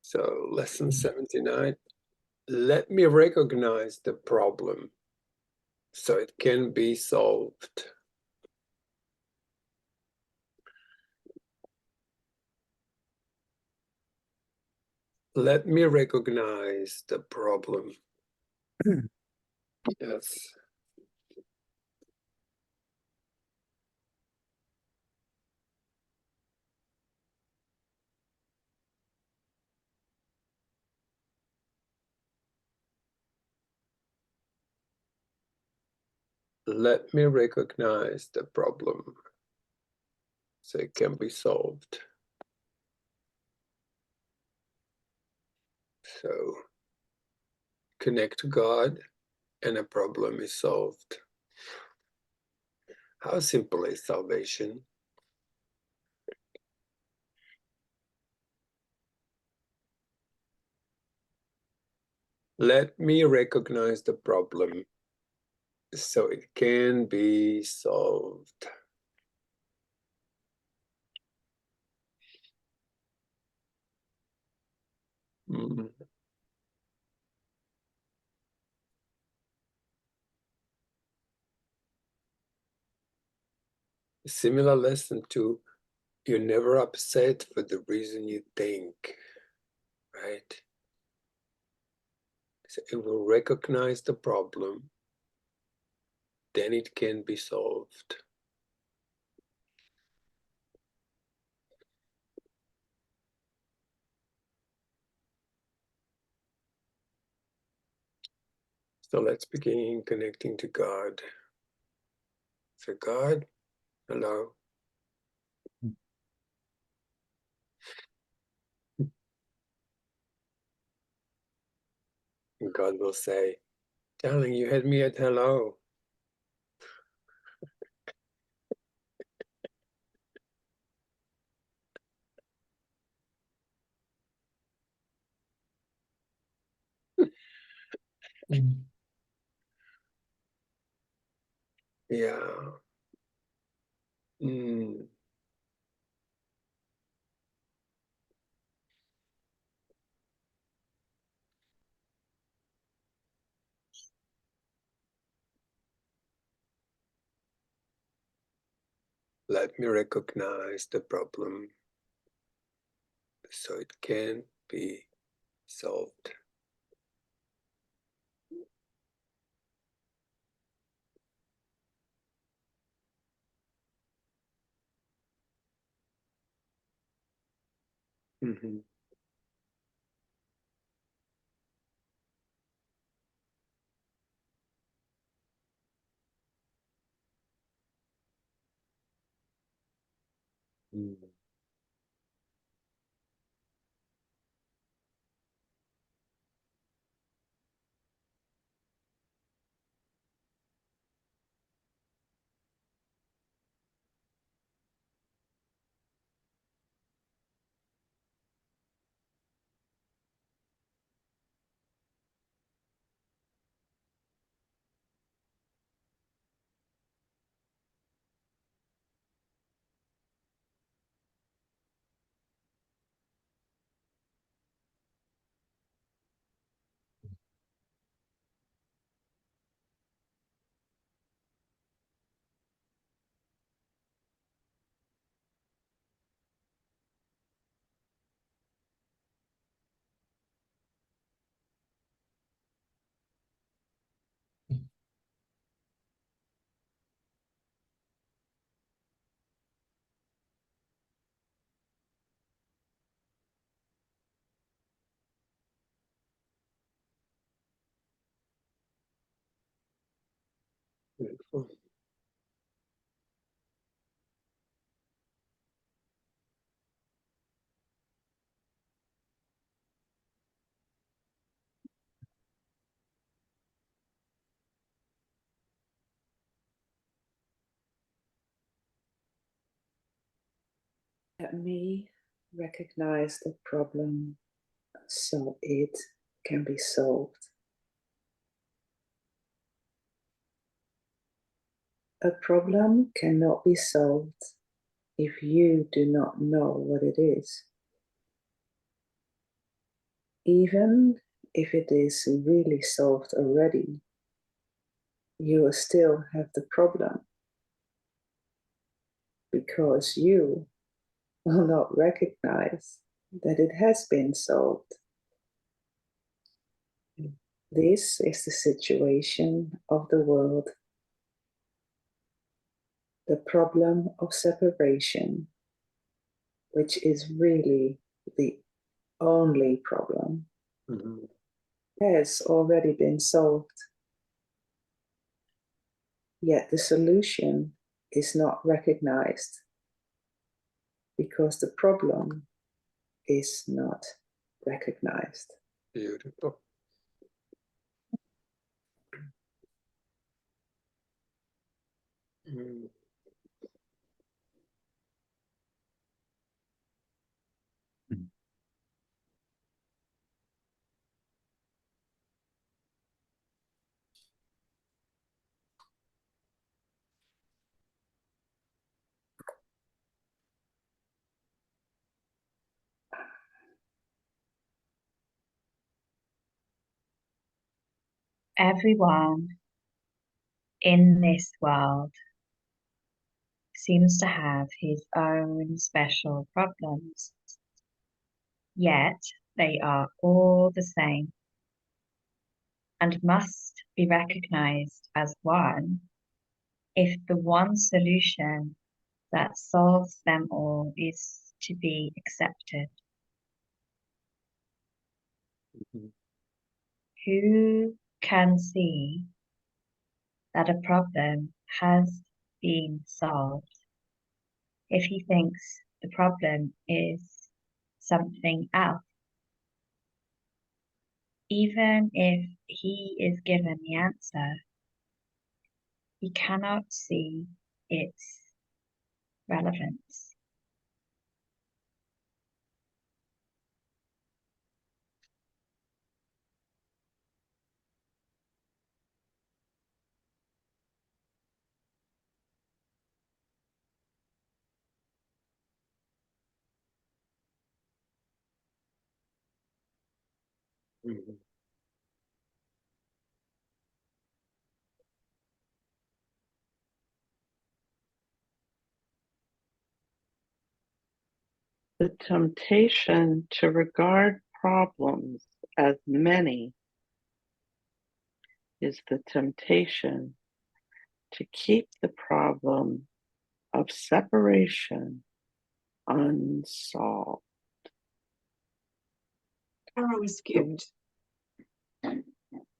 So lesson 79, let me recognize the problem so it can be solved. Let me recognize the problem. Yes. Let me recognize the problem so it can be solved. So connect to God and a problem is solved. How simple is salvation? Let me recognize the problem so it can be solved. Similar lesson to you're never upset for the reason you think, right? So it will recognize the problem, then it can be solved. So let's begin connecting to God. So God, hello. And God will say, darling, you had me at hello. Yeah. Let me recognize the problem so it can be solved. Mm-hmm. Mm. Beautiful. Let me recognize the problem so it can be solved. A problem cannot be solved if you do not know what it is. Even if it is really solved already, you will still have the problem because you will not recognize that it has been solved. This is the situation of the world, the problem of separation, which is really the only problem, has already been solved. Yet the solution is not recognized because the problem is not recognized. Beautiful. Mm. Everyone in this world seems to have his own special problems, yet they are all the same and must be recognized as one if the one solution that solves them all is to be accepted. Who can see that a problem has been solved if he thinks the problem is something else? Even if he is given the answer, he cannot see its relevance. The temptation to regard problems as many is the temptation to keep the problem of separation unsolved. Arrow is skipped.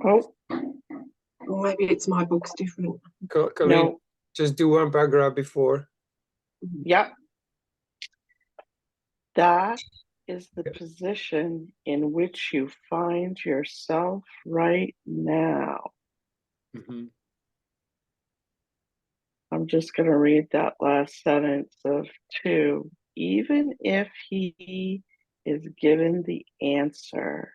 Oh, Or maybe it's my book's different. Colleen, no, just do one paragraph before. yep. That is the position in which you find yourself right now. I'm just going to read that last sentence of 2. Even if he is given the answer,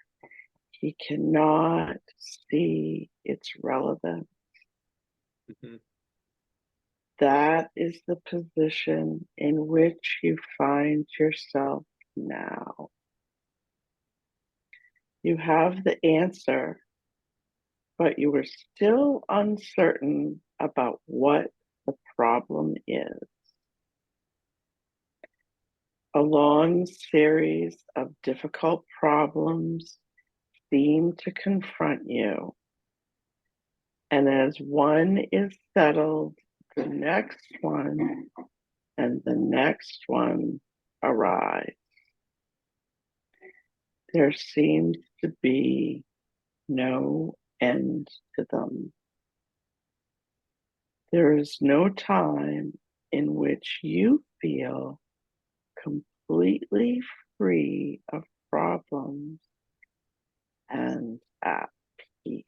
he cannot see its relevance. That is the position in which you find yourself now. You have the answer, but you are still uncertain about what the problem is. A long series of difficult problems seem to confront you. And as one is settled, the next one and the next one arise. There seems to be no end to them. There is no time in which you feel completely free of problems and at peace.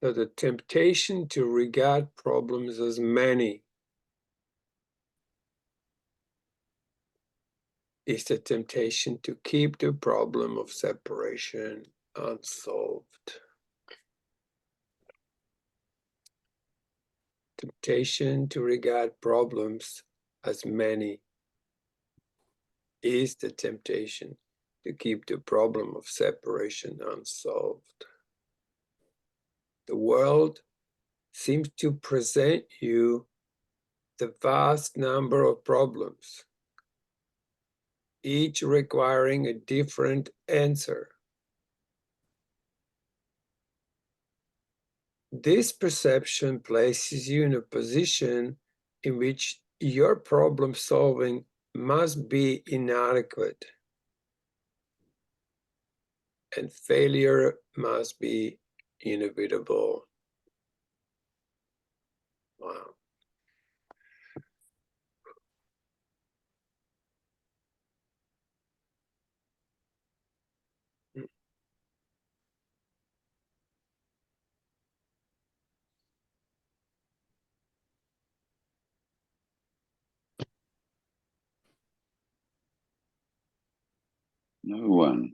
So the temptation to regard problems as many is the temptation to keep the problem of separation unsolved. Temptation to regard problems as many is the temptation to keep the problem of separation unsolved. The world seems to present you the vast number of problems, each requiring a different answer. This perception places you in a position in which your problem solving must be inadequate, and failure must be inevitable. Wow. No one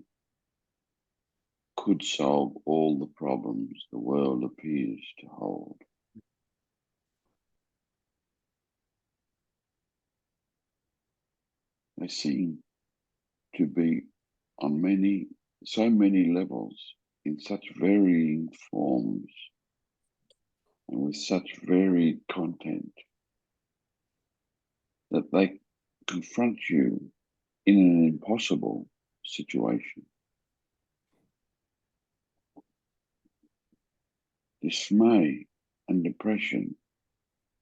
could solve all the problems the world appears to hold. They seem to be on so many levels, in such varying forms, and with such varied content, that they confront you in an impossible situation. Dismay and depression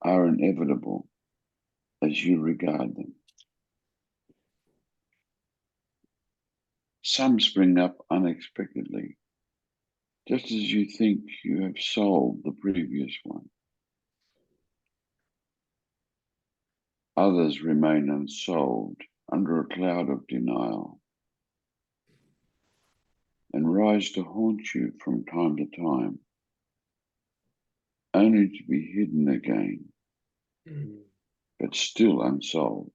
are inevitable as you regard them. Some spring up unexpectedly, just as you think you have solved the previous one. Others remain unsolved under a cloud of denial and rise to haunt you from time to time, only to be hidden again, but still unsolved.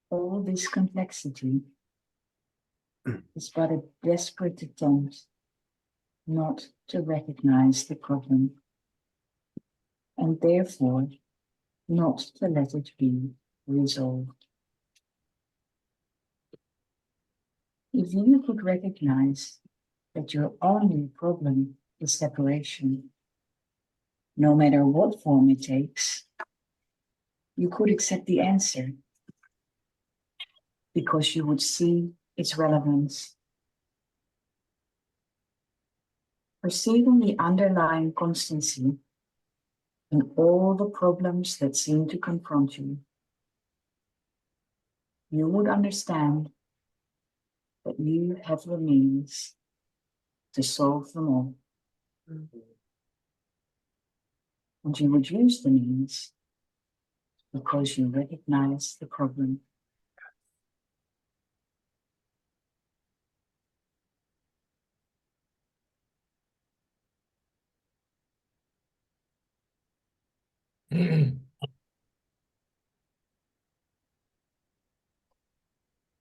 All this complexity is but a desperate attempt not to recognize the problem, and therefore not to let it be resolved. If you could recognize that your only problem is separation, no matter what form it takes, you could accept the answer, because you would see its relevance. Perceiving the underlying constancy in all the problems that seem to confront you, you would understand that you have the means to solve them all. And you would use the means because you recognize the problem.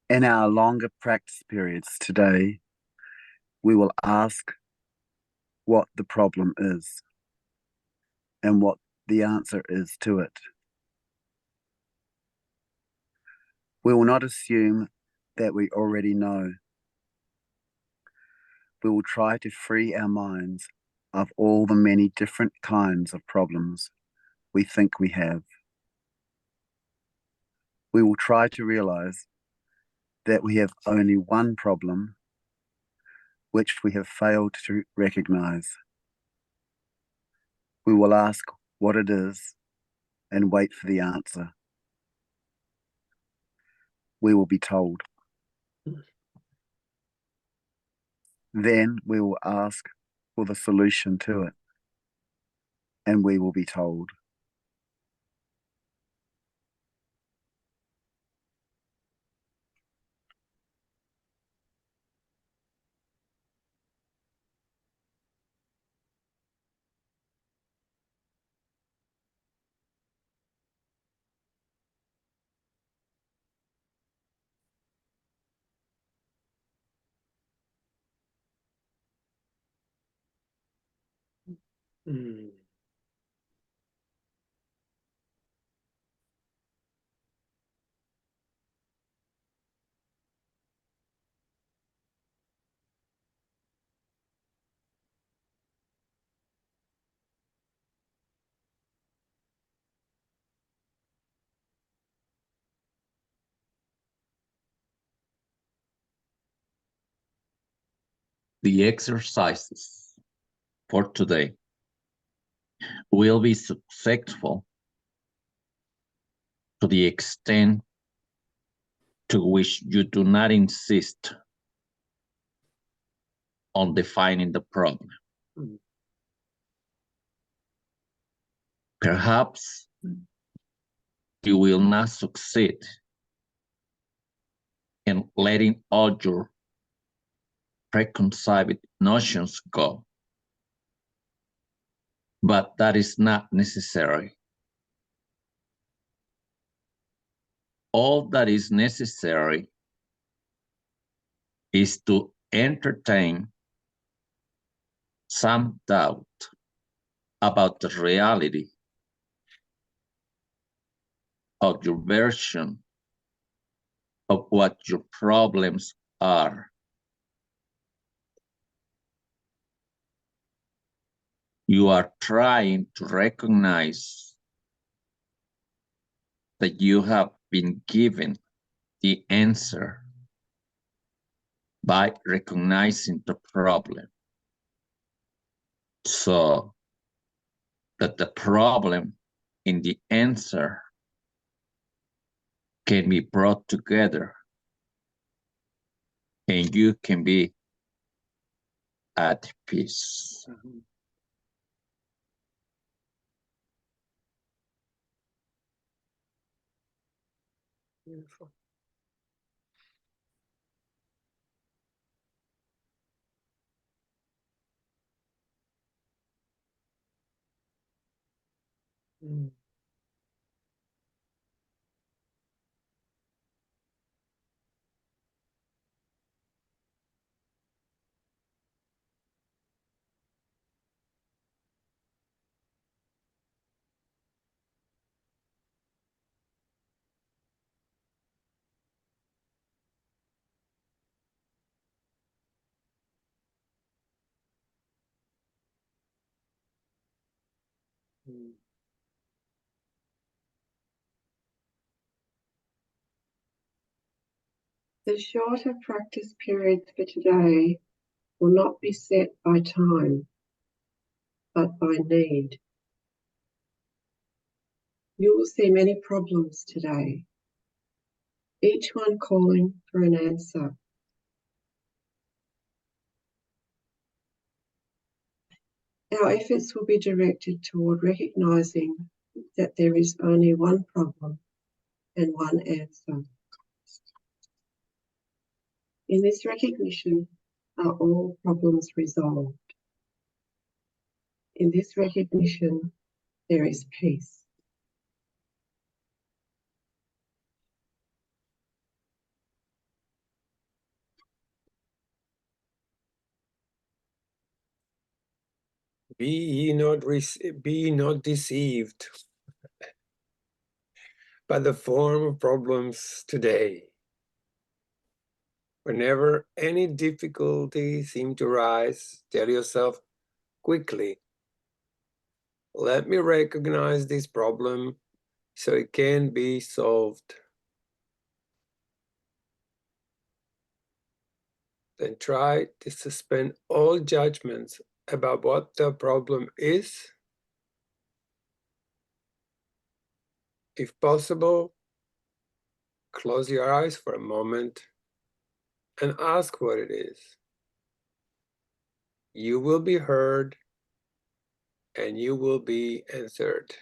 In our longer practice periods today, we will ask what the problem is and what the answer is to it. We will not assume that we already know. We will try to free our minds of all the many different kinds of problems we think we have. We will try to realize that we have only one problem which we have failed to recognize. We will ask what it is and wait for the answer. We will be told. Then we will ask for the solution to it, and we will be told. Mm. The exercises for today will be successful to the extent to which you do not insist on defining the problem. Mm. Perhaps you will not succeed in letting all your preconceived notions go, but that is not necessary. All that is necessary is to entertain some doubt about the reality of your version of what your problems are. You are trying to recognize that you have been given the answer by recognizing the problem, so that the problem in the answer can be brought together and you can be at peace. Mm-hmm. Beautiful. Mm. Mm. The shorter practice periods for today will not be set by time, but by need. You will see many problems today, each one calling for an answer. Our efforts will be directed toward recognizing that there is only one problem and one answer. In this recognition are all problems resolved. In this recognition, there is peace. Be not deceived by the form of problems today. Whenever any difficulty seems to rise, tell yourself quickly, let me recognize this problem so it can be solved. Then try to suspend all judgments about what the problem is. If possible, close your eyes for a moment and ask what it is. You will be heard and you will be answered.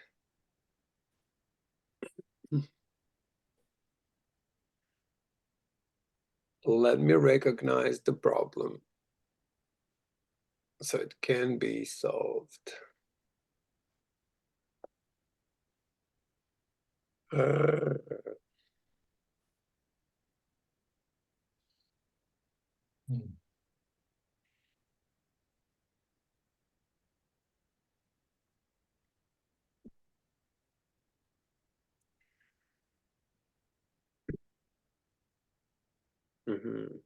Let me recognize the problem so it can be solved. Mm-hmm.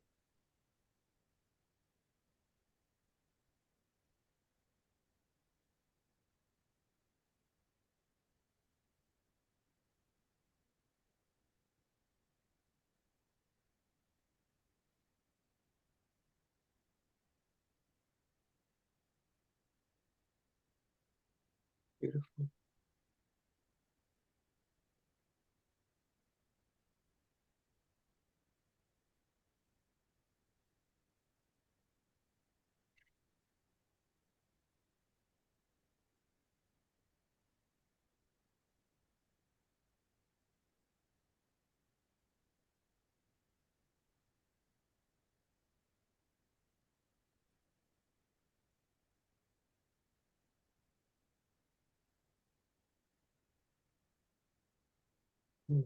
Beautiful. Mm.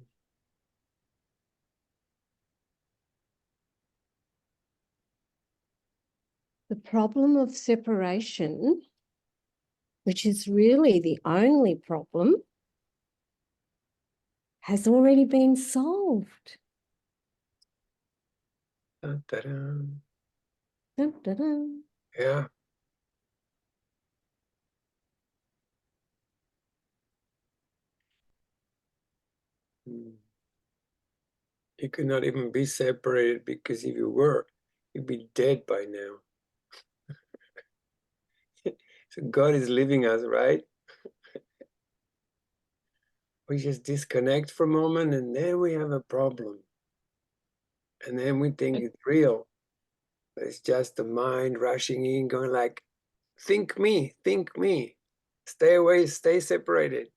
The problem of separation, which is really the only problem, has already been solved. Dun, dun, dun. Dun, dun, dun. Yeah. Mm. You could not even be separated, because if you were, you'd be dead by now. So God is leaving us, right? We just disconnect for a moment, and then we have a problem. And then we think it's real. But it's just the mind rushing in, going like, think me, stay away, stay separated.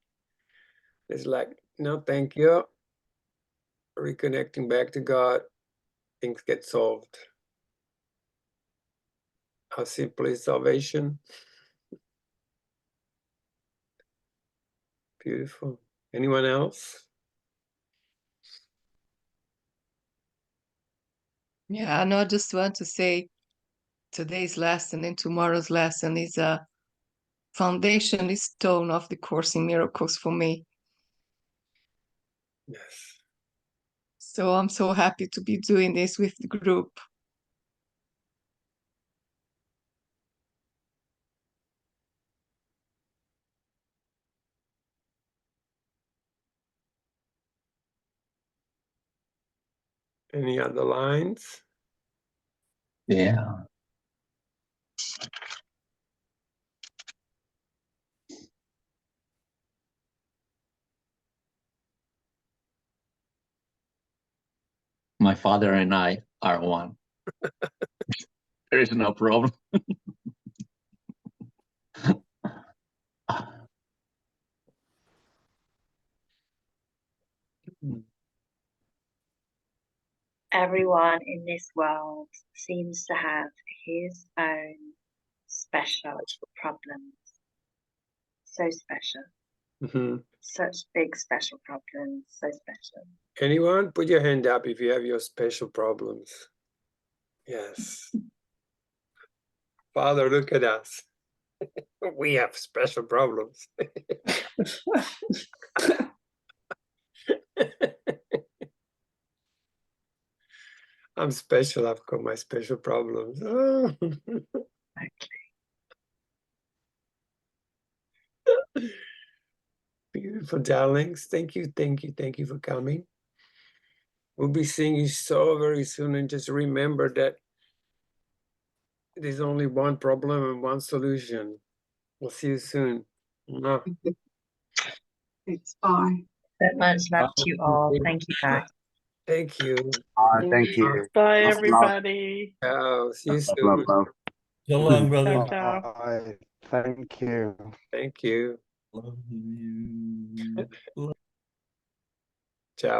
It's like, no, thank you. Reconnecting back to God, things get solved. How simple is salvation? Beautiful. Anyone else? Yeah, no, I just want to say today's lesson and tomorrow's lesson is a foundation stone of the Course in Miracles for me. Yes. So I'm so happy to be doing this with the group. Any other lines? Yeah. My father and I are one. There is no problem. Everyone in this world seems to have his own special problems. So special. Mm-hmm. Such big special problems. So special. Anyone? Put your hand up if you have your special problems. Yes. Father, look at us. We have special problems. I'm special. I've got my special problems. Oh. Beautiful darlings. Thank you for coming. We'll be seeing you so very soon, and just remember that there's only one problem and one solution. We'll see you soon. Mwah. Thanks. Bye. So much love to you all. Thank you, guys. Thank you. Thank you. Bye, Much love. everybody. Ciao. See you Love, soon. love. So long, Ciao, brother. ciao. Bye. Thank you. Thank you. Love you. Ciao.